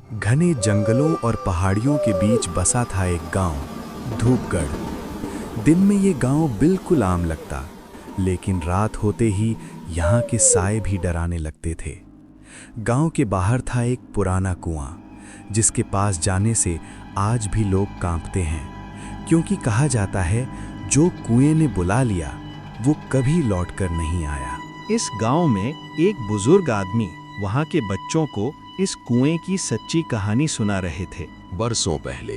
घने जंगलों और पहाड़ियों के बीच बसा था एक गांव, धूपगढ़। दिन में ये गांव बिल्कुल आम लगता, लेकिन रात होते ही यहाँ के साए भी डराने लगते थे। गांव के बाहर था एक पुराना कुआं, जिसके पास जाने से आज भी लोग कांपते हैं, क्योंकि कहा जाता है जो कुएं ने बुला लिया वो कभी लौटकर नहीं आया। इस गांव में एक बुजुर्ग आदमी वहां के बच्चों को इस कुएं की सच्ची कहानी सुना रहे थे। बरसों पहले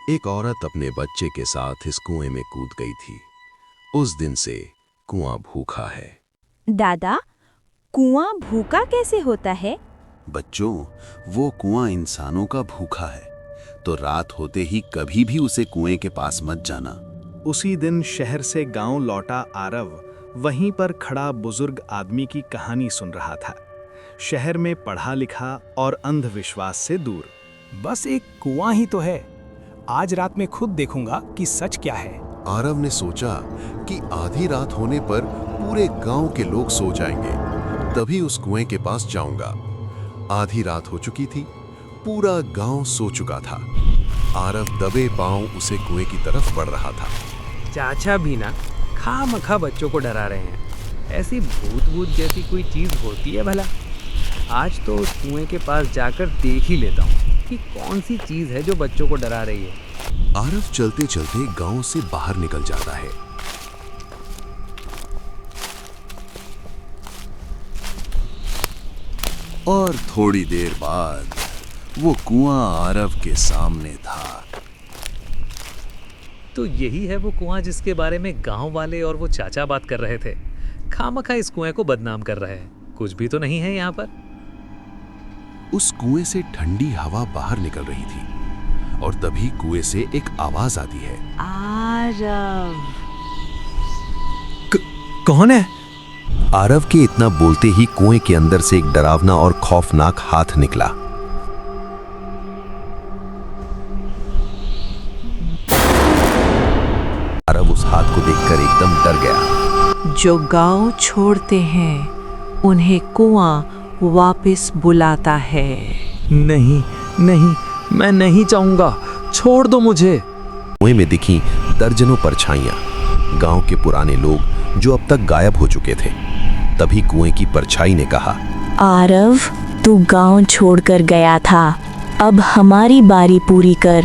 एक औरत अपने बच्चे के साथ इस कुएं में कूद गई थी। उस दिन से कुआं भूखा है। दादा, कुआं भूखा कैसे होता है? बच्चों, वो कुआं इंसानों का भूखा है, तो रात होते ही कभी भी उसे कुएं के पास मत जाना। उसी दिन शहर से गांव लौटा आरव वहीं पर खड़ा बुजुर्ग आदमी की कहानी सुन रहा था। शहर में पढ़ा लिखा और अंधविश्वास से दूर। बस एक कुआं ही तो है, आज रात में खुद देखूंगा कि सच क्या है। आरव ने सोचा कि आधी रात होने पर पूरे गांव के लोग सो जाएंगे, तभी उस कुएं के पास जाऊंगा। आधी रात हो चुकी थी, पूरा गांव सो चुका था। आरव दबे पांव उसे कुएं की तरफ बढ़ रहा था। चाचा भी ना खामखा बच्चों को डरा रहे हैं। ऐसी भूत जैसी कोई चीज होती है भला? आज तो उस कुएं के पास जाकर देख ही लेता हूँ कि कौन सी चीज है जो बच्चों को डरा रही है। आरव चलते चलते गांव से बाहर निकल जाता है। और थोड़ी देर बाद वो कुआं आरव के सामने था। तो यही है वो कुआं जिसके बारे में गांव वाले और वो चाचा बात कर रहे थे। खामखा इस कुएं को बदनाम कर रहे हैं। कुछ भी तो नहीं है यहाँ पर। उस कुएं से ठंडी हवा बाहर निकल रही थी और तभी कुएं से एक आवाज आती है। आरव। कौन है? आरव के इतना बोलते ही कुएं के अंदर से एक डरावना और खौफनाक हाथ निकला। आरव उस हाथ को देखकर एकदम डर गया। जो गांव छोड़ते हैं उन्हें कुआं वापस बुलाता है। नहीं नहीं, मैं नहीं चाहूंगा, छोड़ दो मुझे। कुएं में दिखी दर्जनों परछाइयां। गांव के पुराने लोग जो अब तक गायब हो चुके थे। तभी कुएं की परछाई ने कहा, आरव, तू गांव छोड़कर गया था, अब हमारी बारी पूरी कर।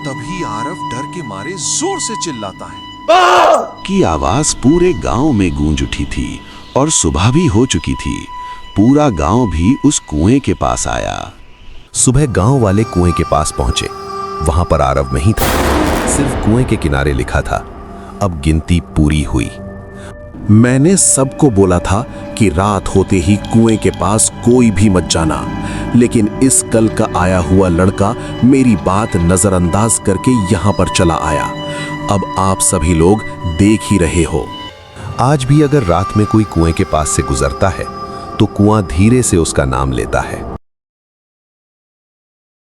तभी आरव डर के मारे जोर से चिल्लाता है की आवाज पूरे गांव में गूंज उठी थी और सुबह भी हो चुकी थी। पूरा गांव भी उस कुएं के पास आया। सुबह गांव वाले कुएं के पास पहुंचे। वहां पर आरव नहीं था, सिर्फ कुएं के किनारे लिखा था, अब गिनती पूरी हुई। मैंने सबको बोला था कि रात होते ही कुएं के पास कोई भी मत जाना, लेकिन इस कल का आया हुआ लड़का मेरी बात नजरअंदाज करके यहाँ पर चला आया। अब आप सभी लोग देख ही रहे हो। आज भी अगर रात में कोई कुएं के पास से गुजरता है तो कुआं धीरे से उसका नाम लेता है।